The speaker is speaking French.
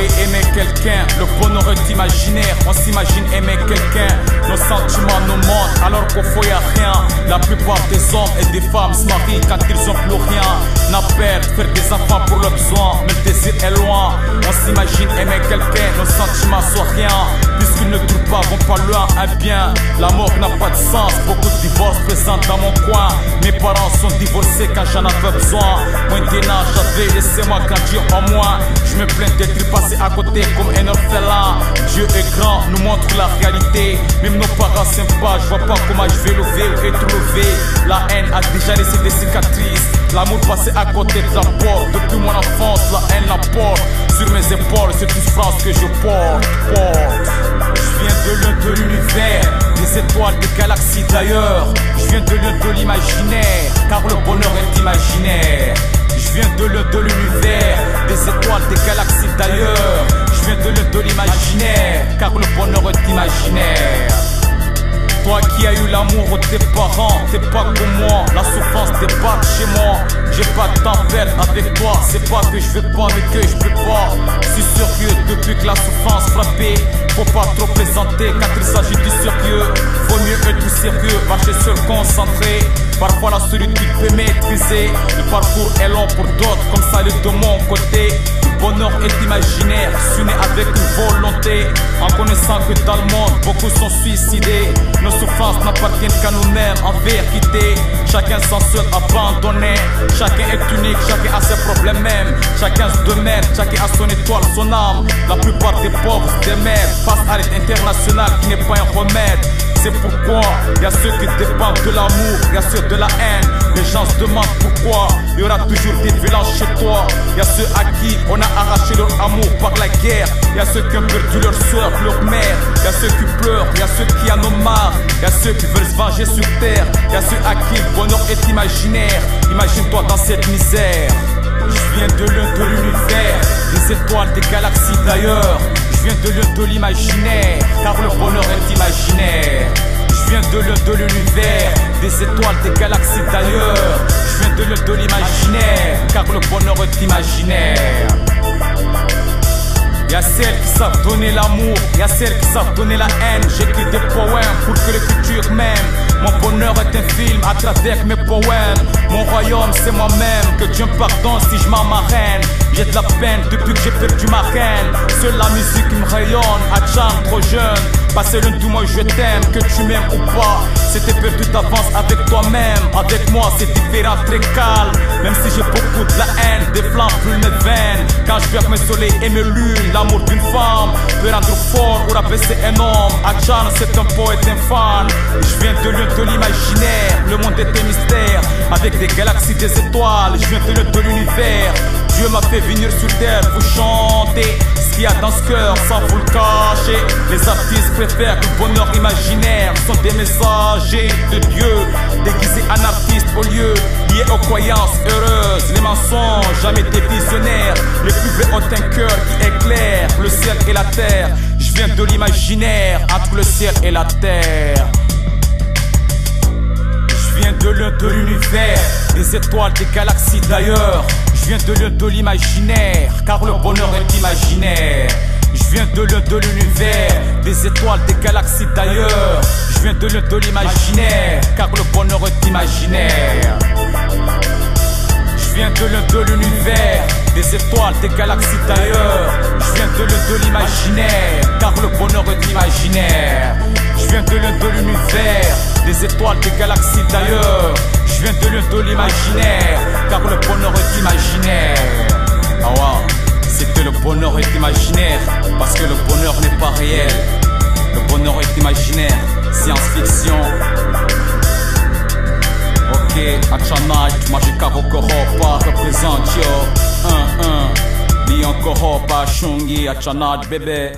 croyait aimer quelqu'un, le bonheur est imaginaire. On s'imagine aimer quelqu'un, nos sentiments nous mentent alors qu'au fond y'a rien. La plupart des hommes et des femmes se marient quand ils ont plus rien à perdre, faire des enfants pour leurs besoins, mais le désir est loin. On s'imagine aimer quelqu'un, nos sentiments sont rien. Puisqu'ils ne trouvent pas, vont pas loin, un bien. L'amour n'a pas de sens, beaucoup de divorces présents dans mon coin. Mes parents sont divorcés quand j'en avais besoin. Moins d'énard, j'avais, laissez-moi grandir en moi. Je me plains d'être passé à côté comme un orphelin. Dieu est grand, nous montre la réalité. Même nos parents s'aiment pas, je vois pas comment je vais lever ou être levé. La haine a déjà laissé des cicatrices. L'amour passé à côté de la porte. Depuis mon enfance, la haine la porte. Sur mes épaules, c'est toute France que je porte. Je viens de l'un de l'univers, des étoiles, des galaxies d'ailleurs. Je viens de l'un de l'imaginaire, car le bonheur est imaginaire. Je viens de l'un de l'univers, des étoiles, des galaxies d'ailleurs. Je viens de l'un de l'imaginaire, car le bonheur est imaginaire. Toi qui as eu l'amour de tes parents, t'es pas comme moi, la souffrance débarque chez moi. J'ai pas de temps à perdre avec toi, c'est pas que je veux pas mais que je peux pas. Je suis sérieux depuis que la souffrance frappée. Faut pas trop plaisanter quand il s'agit du sérieux. Vaut mieux être sérieux, marcher seul concentré. Parfois la solitude peut maîtriser. Le parcours est long pour d'autres, comme ça l'est de mon côté. Le bonheur est imaginaire, je suis né avec une volonté. En connaissant que dans le monde, beaucoup sont suicidés. Nos souffrances n'appartiennent qu'à nous-mêmes, en vérité. Chacun s'en seul abandonné. Chacun est unique, chacun a ses problèmes même. Chacun se demande, chacun a son étoile, son âme. La plupart des pauvres se démerdent face à l'aide internationale qui n'est pas un remède. C'est pourquoi y a ceux qui dépendent de l'amour, y a ceux de la haine. Les gens se demandent pourquoi il y aura toujours des violences chez toi. Y a ceux à qui on a arraché leur amour par la guerre. Y a ceux qui ont perdu leur soeur, leur mère. Y a ceux qui pleurent, y a ceux qui en ont marre. Y a ceux qui veulent se venger sur terre. Y a ceux à qui le bonheur est imaginaire. Imagine-toi dans cette misère. Je viens de l'un de l'univers, des étoiles, des galaxies d'ailleurs. Je viens de l'un de l'imaginaire, car le bonheur est imaginaire. Je viens de l'un de l'univers, des étoiles, des galaxies d'ailleurs. Je viens de l'un de l'imaginaire, car le bonheur est imaginaire. Y'a celles qui savent donner l'amour, y'a celles qui savent donner la haine. J'écris des poèmes pour que le futur m'aime. Mon bonheur est un film à travers mes poèmes. Mon royaume c'est moi-même, que Dieu me pardonne si je m'en marraine. J'ai de la peine depuis que j'ai perdu ma reine. Seule la musique me rayonne, Hatchan trop jeune. Passez l'un tout moi je t'aime, que tu m'aimes ou pas. C'était perdu d'avance avec toi-même. Avec moi c'est différent, très calme. Même si j'ai beaucoup de la haine, des flammes brûlent mes veines. Quand je perds mes soleils et mes lunes, l'amour d'une femme peut rendre fort ou rabaisser un homme. Hatchan c'est un poète, un fan. Je viens de l'un de l'imaginaire, le monde est un mystère. Avec des galaxies, des étoiles, je viens de l'un de l'univers. Dieu m'a fait venir sur terre, vous chanter ce qu'il y a dans ce cœur sans vous le cacher. Les artistes préfèrent que le bonheur imaginaire sont des messagers de Dieu, déguisés en artistes au lieu liés aux croyances heureuses. Les mensonges, jamais des visionnaires. Le plus vrai ont un cœur qui éclaire le ciel et la terre. Je viens de l'imaginaire, entre le ciel et la terre. Je viens de l'un de l'univers, des étoiles, des galaxies d'ailleurs. Je viens de l'un de l'imaginaire, car le bonheur est imaginaire. Je viens de l'un de l'univers, des étoiles, des galaxies d'ailleurs. Je viens de l'un de l'imaginaire, car le bonheur est imaginaire. Je viens de l'un de l'univers, des étoiles, des galaxies d'ailleurs. Je viens de l'un de l'imaginaire, car le bonheur est imaginaire. Je viens de l'un de l'univers, des étoiles, des galaxies d'ailleurs. Je viens de l'un de l'imaginaire, car le bonheur est imaginaire. Ah wow, c'est que le bonheur est imaginaire, parce que le bonheur n'est pas réel. Le bonheur est imaginaire, science-fiction. Ok, Hatchanite, Magica Vokoropa représente yo. Lion Koropa, Shungi, Hatchanite, bébé.